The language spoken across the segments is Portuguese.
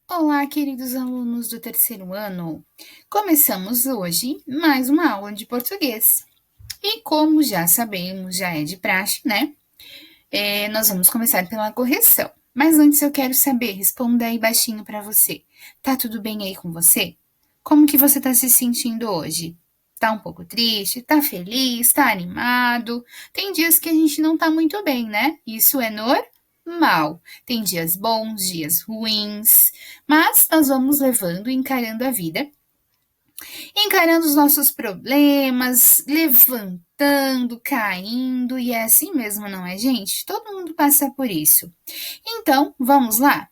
Olá, queridos alunos do terceiro ano! Começamos hoje mais uma aula de português. E como já sabemos, já é de praxe, né? Nós vamos começar pela correção. Mas antes eu quero saber, responda aí baixinho para você. Tá tudo bem aí com você? Como que você tá se sentindo hoje? Tá um pouco triste? Tá feliz? Tá animado? Tem dias que a gente não tá muito bem, né? Isso é normal. Tem dias bons, dias ruins, mas nós vamos levando e encarando a vida, encarando os nossos problemas, levantando, caindo, e é assim mesmo, não é, gente? Todo mundo passa por isso. Então, vamos lá?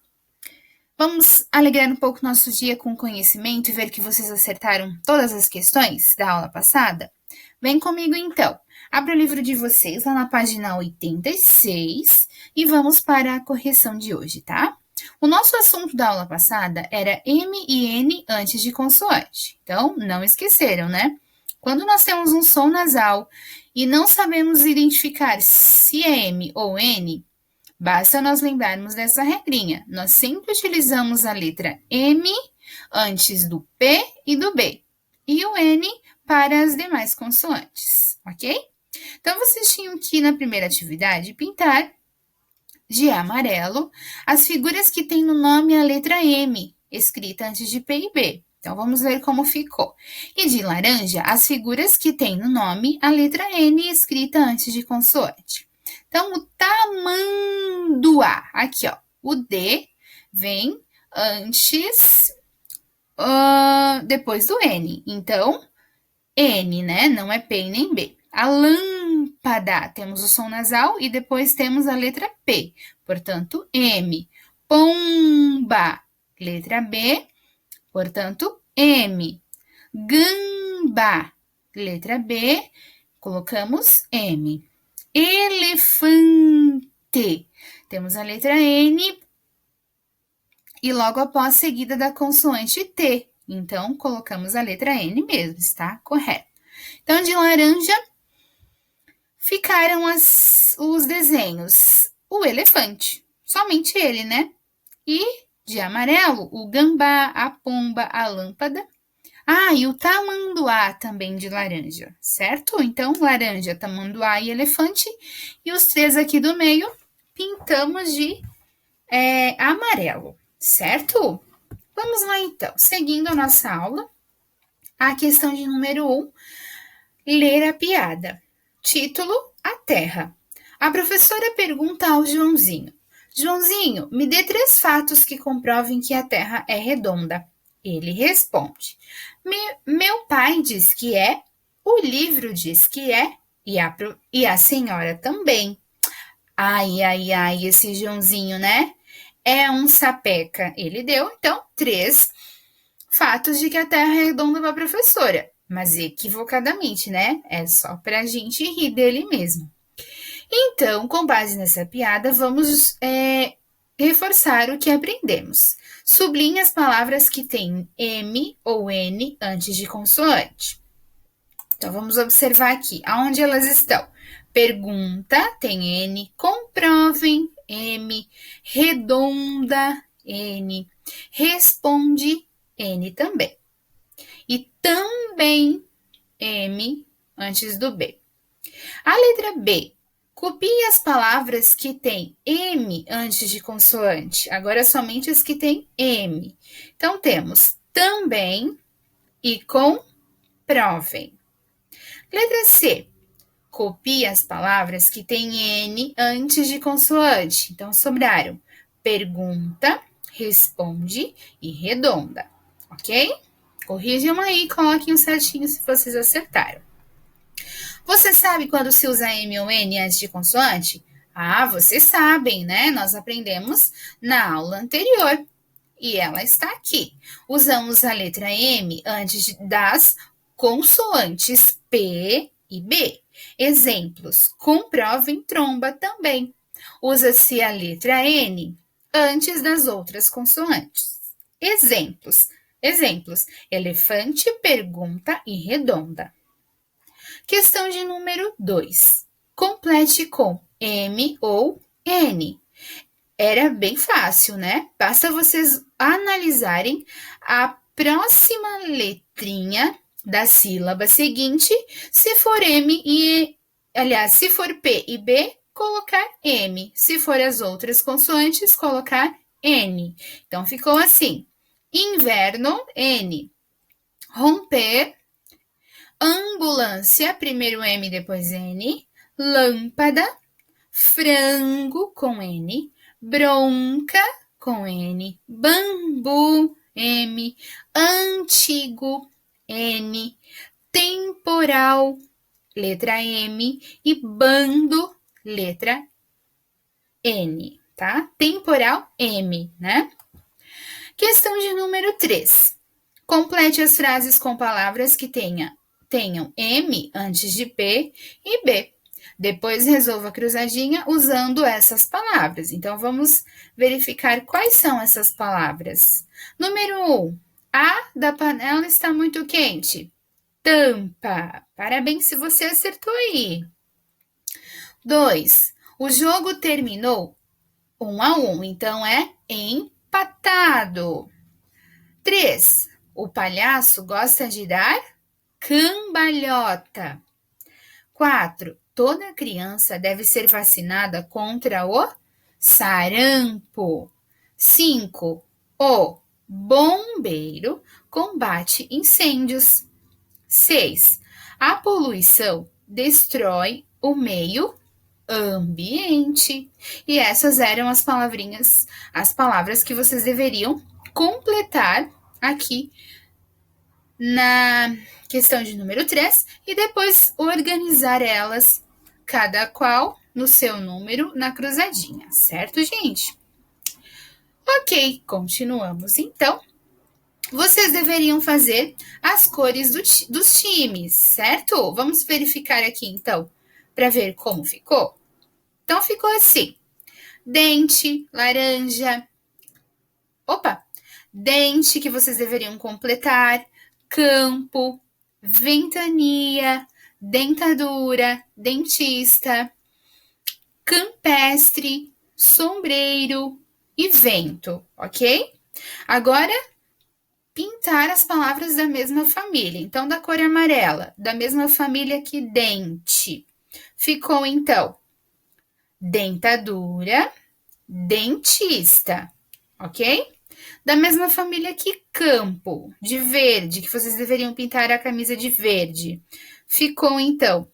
Vamos alegrar um pouco nosso dia com conhecimento e ver que vocês acertaram todas as questões da aula passada? Vem comigo então. Abra o livro de vocês lá na página 86 e vamos para a correção de hoje, tá? O nosso assunto da aula passada era M e N antes de consoante. Então, não esqueceram, né? Quando nós temos um som nasal e não sabemos identificar se é M ou N, basta nós lembrarmos dessa regrinha. Nós sempre utilizamos a letra M antes do P e do B, e o N para as demais consoantes, ok? Então, vocês tinham que, na primeira atividade, pintar de amarelo as figuras que têm no nome a letra M, escrita antes de P e B. Então, vamos ver como ficou. E de laranja, as figuras que têm no nome a letra N, escrita antes de consoante. Então, o tamanduá, aqui, ó, o D vem antes, depois do N. Então, N, né? Não é P nem B. A lâmpada, temos o som nasal e depois temos a letra P, portanto, M. Pomba, letra B, portanto, M. Gamba, letra B, colocamos M. Elefante, temos a letra N e logo após seguida da consoante T. Então, colocamos a letra N mesmo, está correto. Então, de laranja, ficaram os desenhos. O elefante, somente ele, né? E de amarelo, o gambá, a pomba, a lâmpada. Ah, e o tamanduá também de laranja, certo? Então, laranja, tamanduá e elefante. E os três aqui do meio, pintamos de amarelo, certo? Vamos lá, então. Seguindo a nossa aula, a questão de número 1, ler a piada. Título: A Terra. A professora pergunta ao Joãozinho: Joãozinho, me dê 3 fatos que comprovem que a Terra é redonda. Ele responde: Meu pai diz que é, o livro diz que é, e a senhora também. Ai, ai, ai, esse Joãozinho, né? É um sapeca. Ele deu, então, 3 fatos de que a Terra é redonda para a professora, mas equivocadamente, né? É só para a gente rir dele mesmo. Então, com base nessa piada, vamos reforçar o que aprendemos. Sublinhe as palavras que têm M ou N antes de consoante. Então, vamos observar aqui aonde elas estão. Pergunta tem N, comprovem M, redonda N, responde N também. E também M antes do B. A letra B. Copie as palavras que têm M antes de consoante. Agora somente as que têm M. Então temos também e comprovem. Letra C. Copie as palavras que têm N antes de consoante. Então sobraram pergunta, responde e redonda. Ok? Corrijam aí e coloquem um certinho se vocês acertaram. Você sabe quando se usa M ou N antes de consoante? Ah, vocês sabem, né? Nós aprendemos na aula anterior. E ela está aqui. Usamos a letra M antes das consoantes P e B. Exemplos: comprovem tromba também. Usa-se a letra N antes das outras consoantes. Exemplos: elefante, pergunta e redonda. Questão de número 2. Complete com M ou N. Era bem fácil, né? Basta vocês analisarem a próxima letrinha da sílaba seguinte. Se for M e, aliás, se for P e B, colocar M. Se for as outras consoantes, colocar N. Então ficou assim: inverno, N. Romper, ambulância, primeiro M, depois N. Lâmpada, frango com N. Bronca com N. Bambu, M. Antigo, N. Temporal, letra M. E bando, letra N, tá? Temporal, M, né? Questão de número 3. Complete as frases com palavras que tenham M antes de P e B. Depois resolva a cruzadinha usando essas palavras. Então, vamos verificar quais são essas palavras. Número 1. A da panela está muito quente. Tampa. Parabéns se você acertou aí. 2. O jogo terminou 1-1, então é empatado. 3. O palhaço gosta de dar cambalhota. 4. Toda criança deve ser vacinada contra o sarampo. 5. O bombeiro combate incêndios. 6. A poluição destrói o meio ambiente. E essas eram as palavrinhas, as palavras que vocês deveriam completar aqui na questão de número 3 e depois organizar elas, cada qual no seu número, na cruzadinha, certo, gente? Ok, continuamos então. Vocês deveriam fazer as cores dos times, certo? Vamos verificar aqui então, para ver como ficou. Então, ficou assim: dente, laranja. Dente que vocês deveriam completar. Campo, ventania, dentadura, dentista, campestre, sombreiro e vento, ok? Agora, pintar as palavras da mesma família. Então, da cor amarela, da mesma família que dente. Ficou, então, dentadura, dentista, ok? Da mesma família que campo, de verde, que vocês deveriam pintar a camisa de verde. Ficou, então,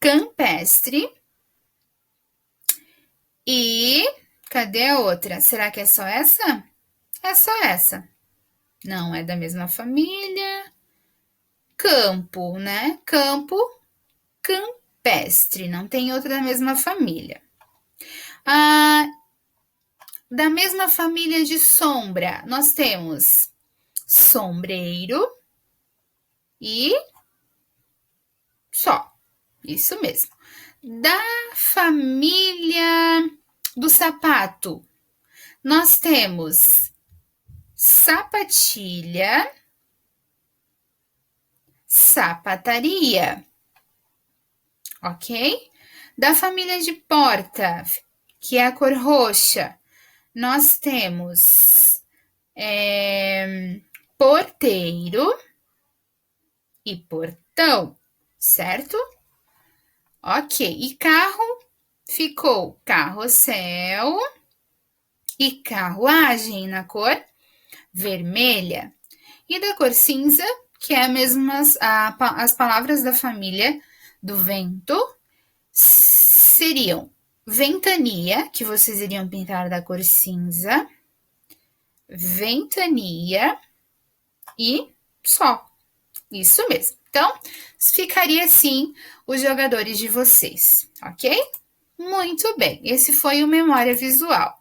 campestre. E cadê a outra? Será que é só essa? É só essa. Não é da mesma família. Campo, né? Campo, campestre. Não tem outra da mesma família. Da mesma família de sombra, nós temos sombreiro e só. Isso mesmo. Da família do sapato, nós temos sapatilha, sapataria, ok? Da família de porta, que é a cor roxa, nós temos porteiro e portão, certo? Ok, e carro ficou carrossel e carruagem na cor vermelha. E da cor cinza, que é as palavras da família do vento, seriam ventania, que vocês iriam pintar da cor cinza, ventania e só. Isso mesmo. Então, ficaria assim os jogadores de vocês, ok? Muito bem, esse foi o Memória Visual.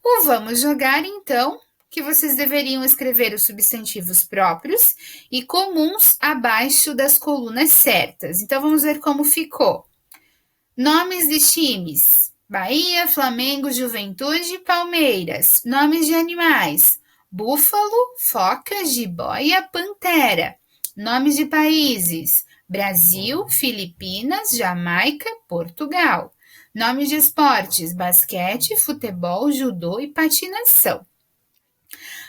O Vamos Jogar, então, que vocês deveriam escrever os substantivos próprios e comuns abaixo das colunas certas. Então, vamos ver como ficou. Nomes de times: Bahia, Flamengo, Juventude e Palmeiras. Nomes de animais: búfalo, foca, jiboia, pantera. Nomes de países: Brasil, Filipinas, Jamaica, Portugal. Nome de esportes: basquete, futebol, judô e patinação.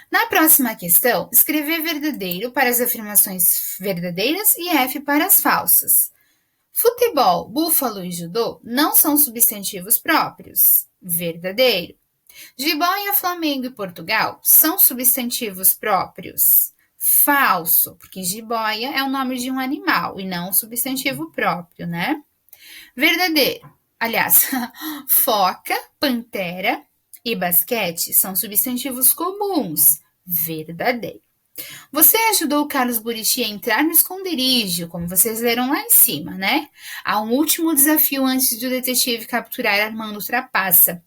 Na próxima questão, escrever verdadeiro para as afirmações verdadeiras e F para as falsas. Futebol, búfalo e judô não são substantivos próprios. Verdadeiro. Jiboia, Flamengo e Portugal são substantivos próprios. Falso, porque jiboia é o nome de um animal e não um substantivo próprio, né? Verdadeiro. Aliás, foca, pantera e basquete são substantivos comuns. Verdadeiro. Você ajudou o Carlos Buriti a entrar no esconderijo, como vocês leram lá em cima, né? Há um último desafio antes do detetive capturar Armando Trapaça.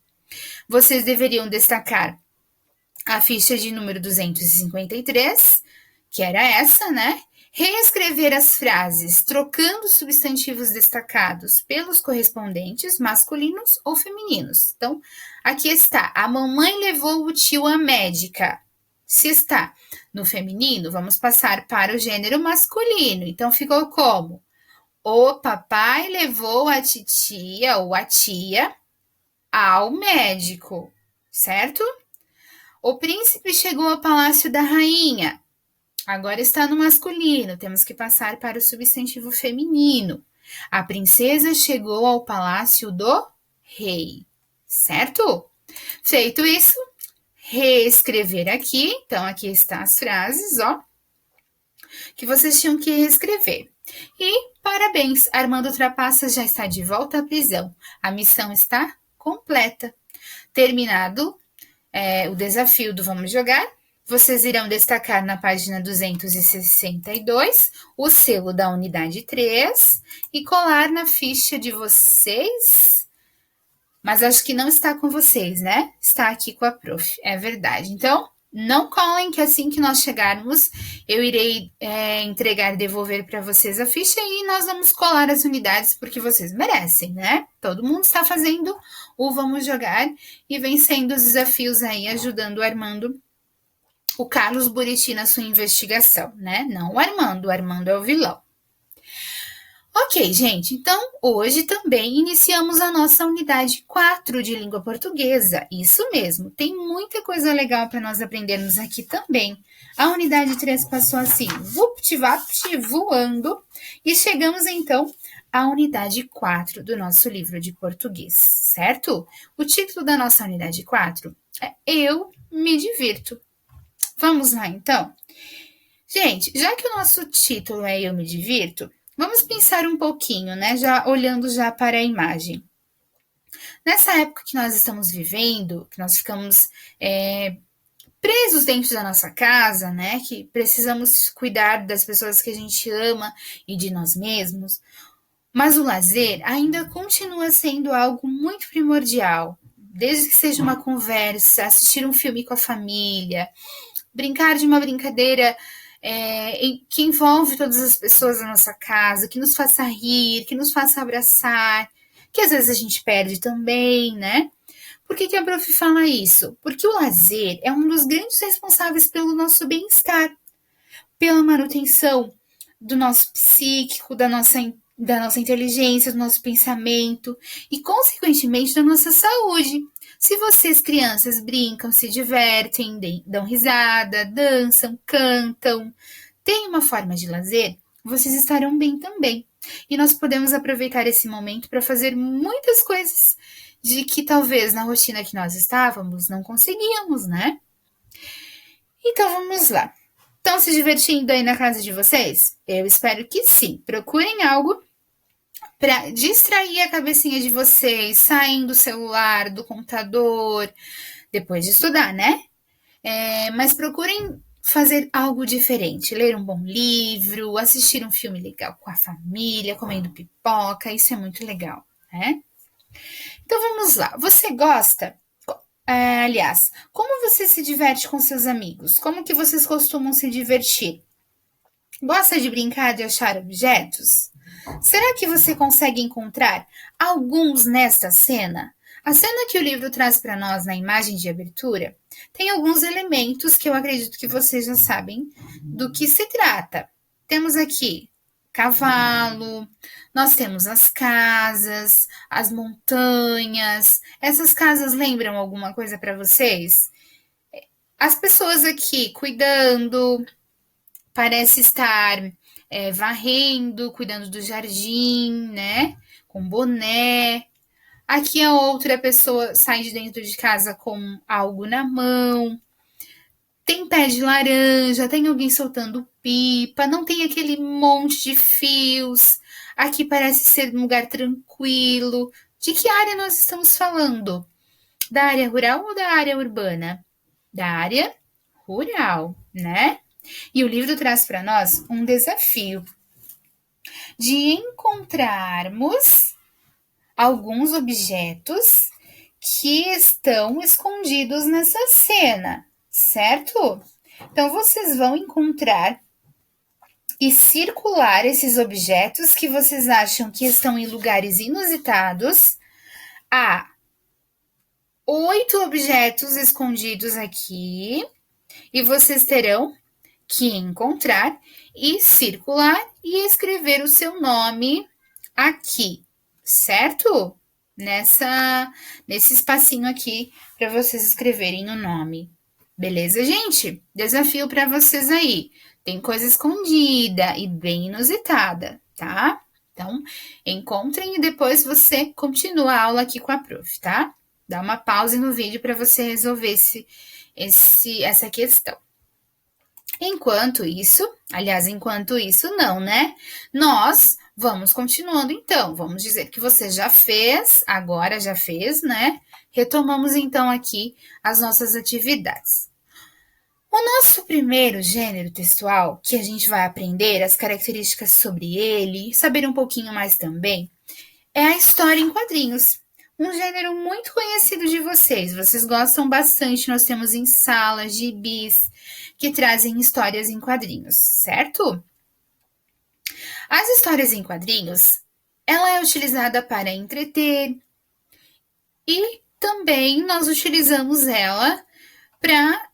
Vocês deveriam destacar a ficha de número 253, que era essa, né? Reescrever as frases trocando os substantivos destacados pelos correspondentes masculinos ou femininos. Então, aqui está: a mamãe levou o tio à médica. Se está no feminino, vamos passar para o gênero masculino. Então, ficou como? O papai levou a titia ou a tia ao médico, certo? O príncipe chegou ao palácio da rainha. Agora está no masculino, temos que passar para o substantivo feminino. A princesa chegou ao palácio do rei, certo? Feito isso, reescrever aqui. Então, aqui estão as frases, ó, que vocês tinham que reescrever. E, parabéns, Armando Trapaça já está de volta à prisão. A missão está completa. Terminado o desafio do Vamos Jogar, vocês irão destacar na página 262 o selo da unidade 3 e colar na ficha de vocês. Mas acho que não está com vocês, né? Está aqui com a prof, é verdade. Então, não colhem, que assim que nós chegarmos, eu irei entregar e devolver para vocês a ficha e nós vamos colar as unidades porque vocês merecem, né? Todo mundo está fazendo o Vamos Jogar e vencendo os desafios aí, ajudando o Armando, o Carlos Buriti na sua investigação, né? Não o Armando é o vilão. Ok, gente, então hoje também iniciamos a nossa unidade 4 de língua portuguesa. Isso mesmo, tem muita coisa legal para nós aprendermos aqui também. A unidade 3 passou assim, vupt-vapt, voando, e chegamos então à unidade 4 do nosso livro de português, certo? O título da nossa unidade 4 é Eu Me Divirto. Vamos lá, então? Gente, já que o nosso título é Eu Me Divirto, vamos pensar um pouquinho, né? Olhando para a imagem. Nessa época que nós estamos vivendo, que nós ficamos presos dentro da nossa casa, né? Que precisamos cuidar das pessoas que a gente ama e de nós mesmos. Mas o lazer ainda continua sendo algo muito primordial. Desde que seja uma conversa, assistir um filme com a família, brincar de uma brincadeira que envolve todas as pessoas da nossa casa, que nos faça rir, que nos faça abraçar, que às vezes a gente perde também, né? Por que a prof fala isso? Porque o lazer é um dos grandes responsáveis pelo nosso bem-estar, pela manutenção do nosso psíquico, da nossa inteligência, do nosso pensamento e, consequentemente, da nossa saúde. Se vocês, crianças, brincam, se divertem, dão risada, dançam, cantam, têm uma forma de lazer, vocês estarão bem também. E nós podemos aproveitar esse momento para fazer muitas coisas de que talvez na rotina que nós estávamos não conseguíamos, né? Então vamos lá. Estão se divertindo aí na casa de vocês? Eu espero que sim. Procurem algo para distrair a cabecinha de vocês, saem do celular, do computador, depois de estudar, né? Mas procurem fazer algo diferente, ler um bom livro, assistir um filme legal com a família, comendo pipoca, isso é muito legal, né? Então vamos lá, você gosta? Aliás, como você se diverte com seus amigos? Como que vocês costumam se divertir? Gosta de brincar de achar objetos? Será que você consegue encontrar alguns nesta cena? A cena que o livro traz para nós na imagem de abertura tem alguns elementos que eu acredito que vocês já sabem do que se trata. Temos aqui cavalo, nós temos as casas, as montanhas. Essas casas lembram alguma coisa para vocês? As pessoas aqui cuidando, parece estar varrendo, cuidando do jardim, né? Com boné. Aqui a outra pessoa sai de dentro de casa com algo na mão. Tem pé de laranja, tem alguém soltando pipa, não tem aquele monte de fios. Aqui parece ser um lugar tranquilo. De que área nós estamos falando? Da área rural ou da área urbana? Da área rural, né? E o livro traz para nós um desafio de encontrarmos alguns objetos que estão escondidos nessa cena, certo? Então vocês vão encontrar e circular esses objetos que vocês acham que estão em lugares inusitados. Há 8 objetos escondidos aqui e vocês terão que encontrar e circular e escrever o seu nome aqui, certo? Nesse espacinho aqui para vocês escreverem o nome. Beleza, gente? Desafio para vocês aí. Tem coisa escondida e bem inusitada, tá? Então, encontrem e depois você continua a aula aqui com a prof, tá? Dá uma pausa no vídeo para você resolver essa questão. Enquanto isso não, né? Nós vamos continuando então. Vamos dizer que você já fez, né? Retomamos então aqui as nossas atividades. O nosso primeiro gênero textual, que a gente vai aprender as características sobre ele, saber um pouquinho mais também, é a história em quadrinhos. Um gênero muito conhecido de vocês. Vocês gostam bastante, nós temos em salas, gibis, que trazem histórias em quadrinhos, certo? As histórias em quadrinhos, ela é utilizada para entreter e também nós utilizamos ela para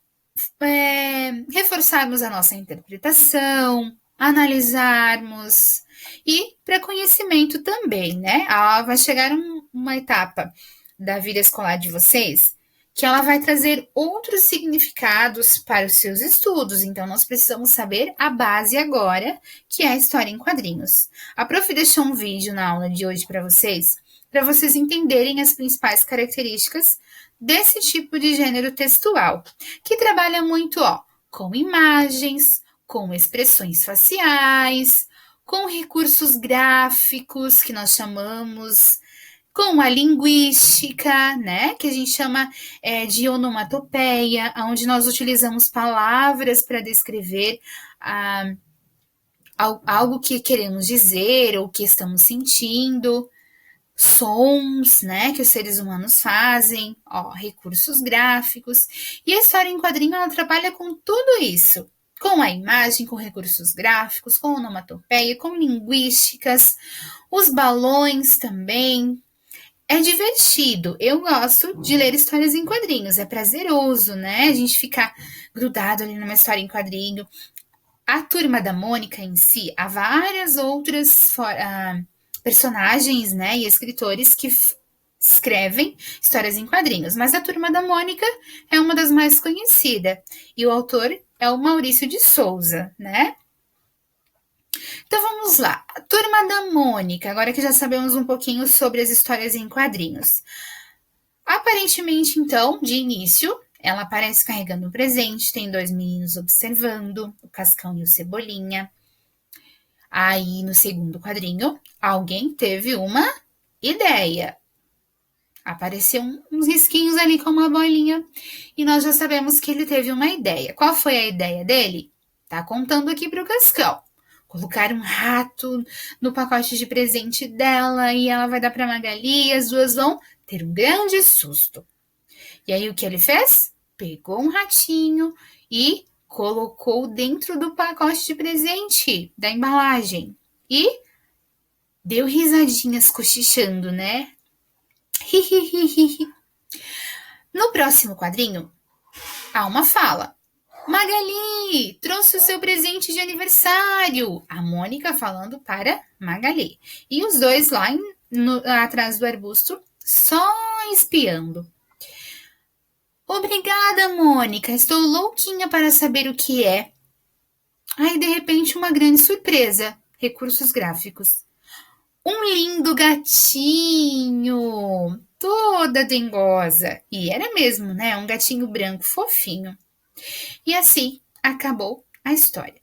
reforçarmos a nossa interpretação, analisarmos e para conhecimento também, né? Vai chegar uma etapa da vida escolar de vocês que ela vai trazer outros significados para os seus estudos. Então, nós precisamos saber a base agora, que é a história em quadrinhos. A prof deixou um vídeo na aula de hoje para vocês entenderem as principais características desse tipo de gênero textual, que trabalha muito, com imagens, com expressões faciais, com recursos gráficos, que nós chamamos, com a linguística, né, que a gente chama de onomatopeia, onde nós utilizamos palavras para descrever algo que queremos dizer ou que estamos sentindo, sons, né, que os seres humanos fazem, recursos gráficos. E a história em quadrinho, ela trabalha com tudo isso, com a imagem, com recursos gráficos, com onomatopeia, com linguísticas, os balões também. É divertido, eu gosto de ler histórias em quadrinhos, é prazeroso, né? A gente ficar grudado ali numa história em quadrinho. A Turma da Mônica em si, há várias outras personagens, né, e escritores que escrevem histórias em quadrinhos, mas a Turma da Mônica é uma das mais conhecidas, e o autor é o Maurício de Souza, né? Então vamos lá, a Turma da Mônica, agora que já sabemos um pouquinho sobre as histórias em quadrinhos. Aparentemente, então, de início, ela aparece carregando um presente, tem 2 meninos observando, o Cascão e o Cebolinha. Aí, no segundo quadrinho, alguém teve uma ideia. Apareceu uns risquinhos ali com uma bolinha e nós já sabemos que ele teve uma ideia. Qual foi a ideia dele? Tá contando aqui para o Cascão. Colocar um rato no pacote de presente dela e ela vai dar para Magali e as duas vão ter um grande susto. E aí o que ele fez? Pegou um ratinho e colocou dentro do pacote de presente, da embalagem. E deu risadinhas cochichando, né? No próximo quadrinho, há uma fala. Magali, trouxe o seu presente de aniversário. A Mônica falando para Magali. E os dois lá atrás do arbusto, só espiando. Obrigada, Mônica. Estou louquinha para saber o que é. Aí, de repente, uma grande surpresa. Recursos gráficos. Um lindo gatinho, toda dengosa. E era mesmo, né? Um gatinho branco fofinho. E assim acabou a história.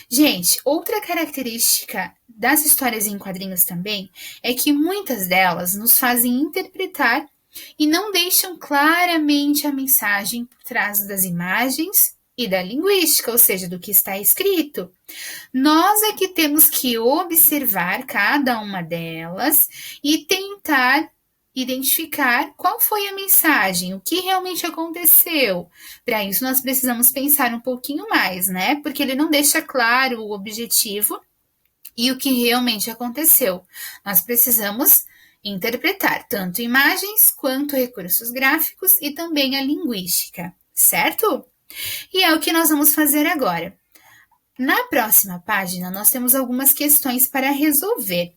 Gente, outra característica das histórias em quadrinhos também é que muitas delas nos fazem interpretar e não deixam claramente a mensagem por trás das imagens e da linguística, ou seja, do que está escrito. Nós é que temos que observar cada uma delas e tentar identificar qual foi a mensagem, o que realmente aconteceu. Para isso, nós precisamos pensar um pouquinho mais, né? Porque ele não deixa claro o objetivo e o que realmente aconteceu. Nós precisamos interpretar tanto imagens quanto recursos gráficos e também a linguística, certo? E é o que nós vamos fazer agora. Na próxima página, nós temos algumas questões para resolver.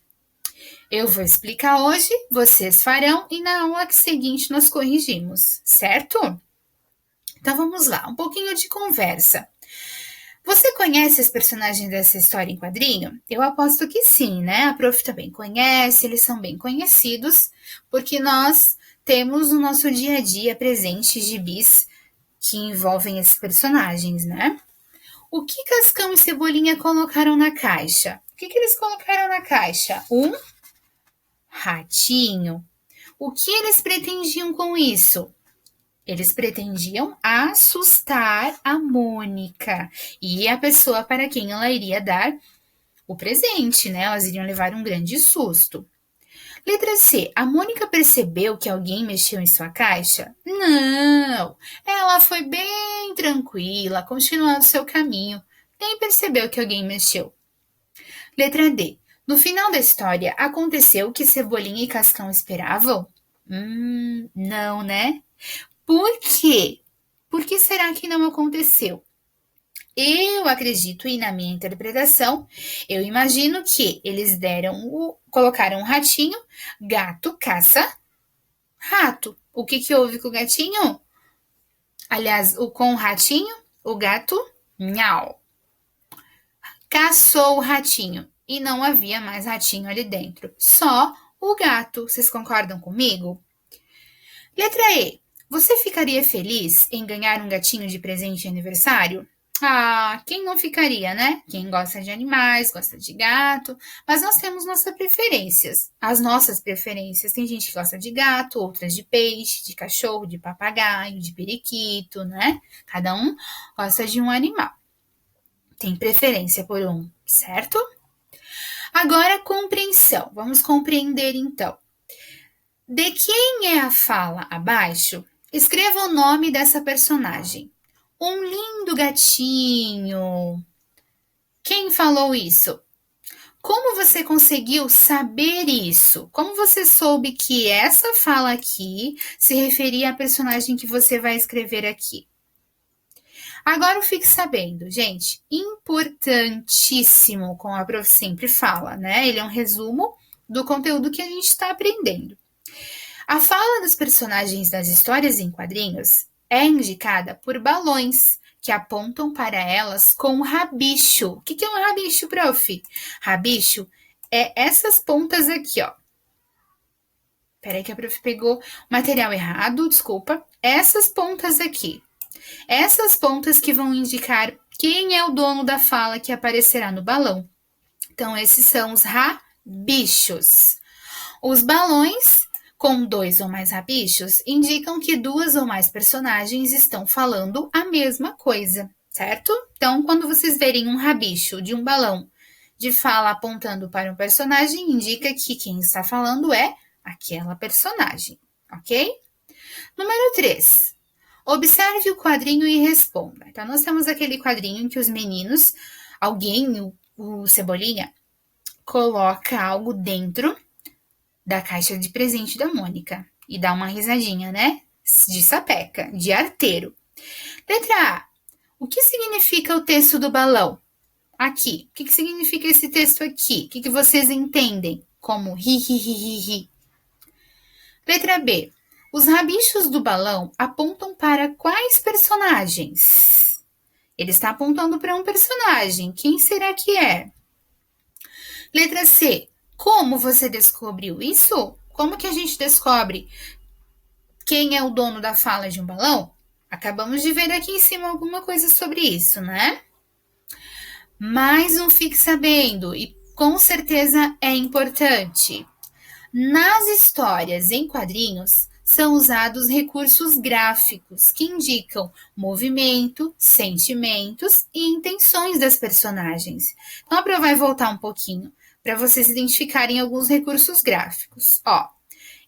Eu vou explicar hoje, vocês farão e na aula seguinte nós corrigimos, certo? Então vamos lá, um pouquinho de conversa. Você conhece os personagens dessa história em quadrinho? Eu aposto que sim, né? A prof também conhece, eles são bem conhecidos, porque nós temos no nosso dia a dia presentes gibis que envolvem esses personagens, né? O que Cascão e Cebolinha colocaram na caixa? O que eles colocaram na caixa? Um ratinho. O que eles pretendiam com isso? Eles pretendiam assustar a Mônica e a pessoa para quem ela iria dar o presente, né? Elas iriam levar um grande susto. Letra C. A Mônica percebeu que alguém mexeu em sua caixa? Não! Ela foi bem tranquila, continuando seu caminho. Nem percebeu que alguém mexeu. Letra D. No final da história, aconteceu o que Cebolinha e Cascão esperavam? Não, né? Por quê? Por que será que não aconteceu? Eu acredito, e na minha interpretação, eu imagino que eles colocaram um ratinho, gato caça rato. O que houve com o gatinho? Aliás, com o ratinho, o gato, nhau. Caçou o ratinho e não havia mais ratinho ali dentro, só o gato. Vocês concordam comigo? Letra E. Você ficaria feliz em ganhar um gatinho de presente de aniversário? Ah, quem não ficaria, né? Quem gosta de animais, gosta de gato, mas nós temos nossas preferências. As nossas preferências. Tem gente que gosta de gato, outras de peixe, de cachorro, de papagaio, de periquito, né? Cada um gosta de um animal. Tem preferência por um, certo? Agora, compreensão. Vamos compreender, então. De quem é a fala abaixo? Escreva o nome dessa personagem. Um lindo gatinho. Quem falou isso? Como você conseguiu saber isso? Como você soube que essa fala aqui se referia à personagem que você vai escrever aqui? Agora fique sabendo, gente, importantíssimo, como a prof sempre fala, né? Ele é um resumo do conteúdo que a gente está aprendendo. A fala dos personagens das histórias em quadrinhos é indicada por balões que apontam para elas com rabicho. O que é um rabicho, prof? Rabicho é essas pontas aqui, ó. Peraí que a prof pegou o material errado, desculpa. Essas pontas aqui. Essas pontas que vão indicar quem é o dono da fala que aparecerá no balão. Então, esses são os rabichos. Os balões com 2 ou mais rabichos indicam que 2 ou mais personagens estão falando a mesma coisa, certo? Então, quando vocês verem um rabicho de um balão de fala apontando para um personagem, indica que quem está falando é aquela personagem, ok? Número 3. Observe o quadrinho e responda. Então, nós temos aquele quadrinho em que os meninos, alguém, o Cebolinha, coloca algo dentro da caixa de presente da Mônica e dá uma risadinha, né? De sapeca, de arteiro. Letra A. O que significa o texto do balão? Aqui. O que significa esse texto aqui? O que vocês entendem como ri, ri, ri, ri, ri? Letra B. Os rabichos do balão apontam para quais personagens? Ele está apontando para um personagem. Quem será que é? Letra C. Como você descobriu isso? Como que a gente descobre quem é o dono da fala de um balão? Acabamos de ver aqui em cima alguma coisa sobre isso, né? Mais um fique sabendo, e com certeza é importante. Nas histórias em quadrinhos, são usados recursos gráficos que indicam movimento, sentimentos e intenções das personagens. Então, a Pro vai voltar um pouquinho para vocês identificarem alguns recursos gráficos. Ó,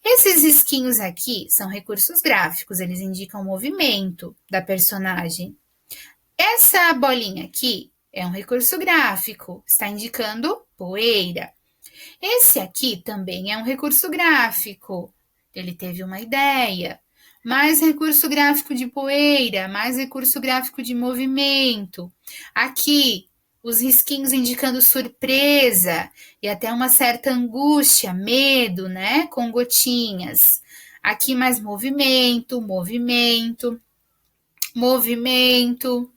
esses risquinhos aqui são recursos gráficos, eles indicam o movimento da personagem. Essa bolinha aqui é um recurso gráfico, está indicando poeira. Esse aqui também é um recurso gráfico. Ele teve uma ideia. Mais recurso gráfico de poeira, mais recurso gráfico de movimento. Aqui, os risquinhos indicando surpresa e até uma certa angústia, medo, né? Com gotinhas. Aqui mais movimento, movimento, movimento.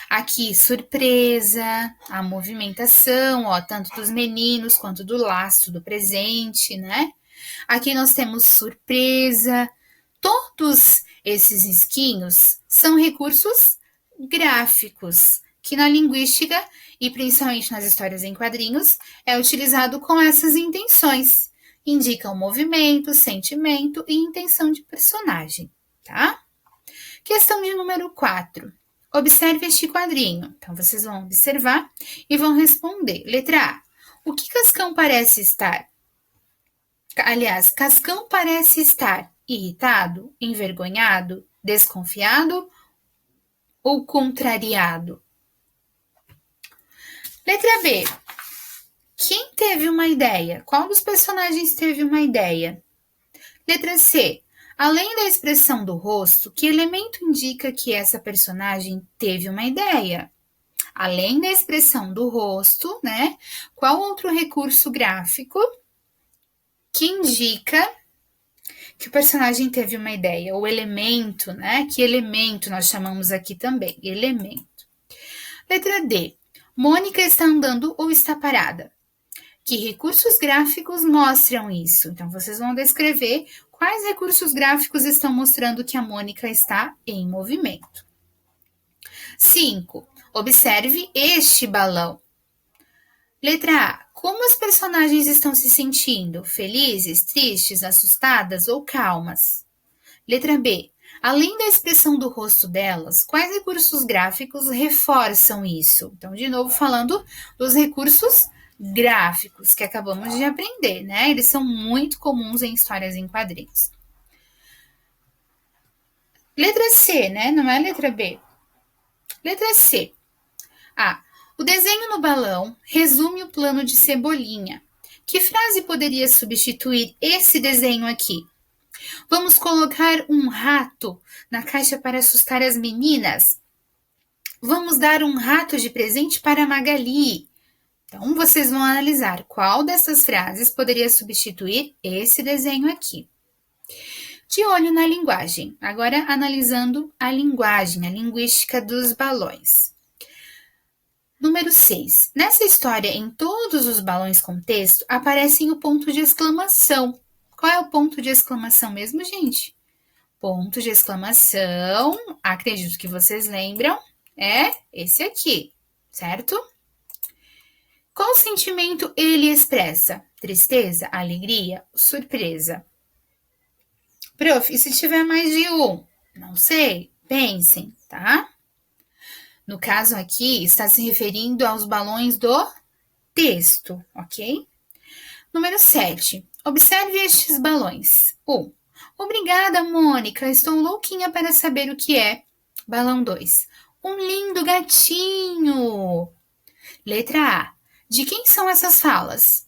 Aqui, surpresa, a movimentação, ó, tanto dos meninos quanto do laço do presente, né? Aqui nós temos surpresa. Todos esses risquinhos são recursos gráficos, que na linguística e principalmente nas histórias em quadrinhos é utilizado com essas intenções. Indicam movimento, sentimento e intenção de personagem, tá? Questão de número 4. Observe este quadrinho. Então, vocês vão observar e vão responder. Letra A. O que Cascão parece estar? Aliás, Cascão parece estar irritado, envergonhado, desconfiado ou contrariado? Letra B. Quem teve uma ideia? Qual dos personagens teve uma ideia? Letra C. Além da expressão do rosto, que elemento indica que essa personagem teve uma ideia? Além da expressão do rosto, né? Qual outro recurso gráfico que indica que o personagem teve uma ideia? O elemento, né? Que elemento nós chamamos aqui também? Elemento. Letra D. Mônica está andando ou está parada? Que recursos gráficos mostram isso? Então, vocês vão descrever quais recursos gráficos estão mostrando que a Mônica está em movimento. 5. Observe este balão. Letra A. Como as personagens estão se sentindo? Felizes, tristes, assustadas ou calmas? Letra B. Além da expressão do rosto delas, quais recursos gráficos reforçam isso? Então, de novo, falando dos recursos gráficos que acabamos de aprender, né? Eles são muito comuns em histórias em quadrinhos. Letra C, né? Não é letra B. Letra C. A. O desenho no balão resume o plano de Cebolinha. Que frase poderia substituir esse desenho aqui? Vamos colocar um rato na caixa para assustar as meninas? Vamos dar um rato de presente para Magali? Então, vocês vão analisar qual dessas frases poderia substituir esse desenho aqui. De olho na linguagem. Agora, analisando a linguagem, a linguística dos balões. Número 6. Nessa história, em todos os balões com texto, aparecem o ponto de exclamação. Qual é o ponto de exclamação mesmo, gente? Ponto de exclamação, acredito que vocês lembram, é esse aqui, certo? Qual sentimento ele expressa? Tristeza, alegria, surpresa? Prof, e se tiver mais de um? Não sei, pensem, tá? No caso aqui, está se referindo aos balões do texto, ok? Número 7. Observe estes balões. 1. Obrigada, Mônica, estou louquinha para saber o que é. Balão 2. Um lindo gatinho. Letra A. De quem são essas falas?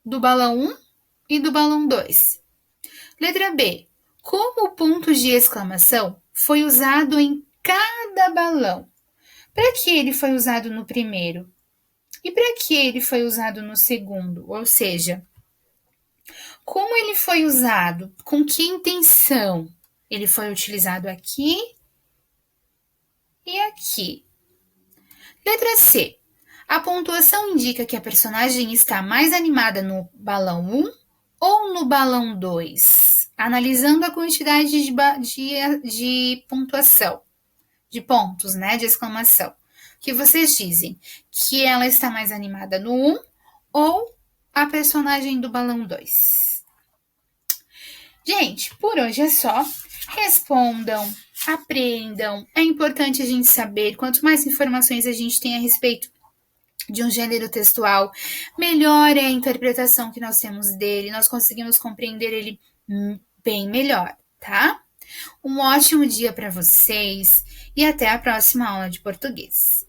Do balão 1 e do balão 2. Letra B. Como o ponto de exclamação foi usado em cada balão? Para que ele foi usado no primeiro? E para que ele foi usado no segundo? Ou seja, como ele foi usado? Com que intenção? Ele foi utilizado aqui e aqui. Letra C. A pontuação indica que a personagem está mais animada no balão 1 ou no balão 2? Analisando a quantidade de pontuação, de pontos, né, de exclamação. O que vocês dizem? Que ela está mais animada no 1 ou a personagem do balão 2? Gente, por hoje é só. Respondam, aprendam. É importante a gente saber, quanto mais informações a gente tem a respeito de um gênero textual, melhor é a interpretação que nós temos dele, nós conseguimos compreender ele bem melhor, tá? Um ótimo dia para vocês e até a próxima aula de português.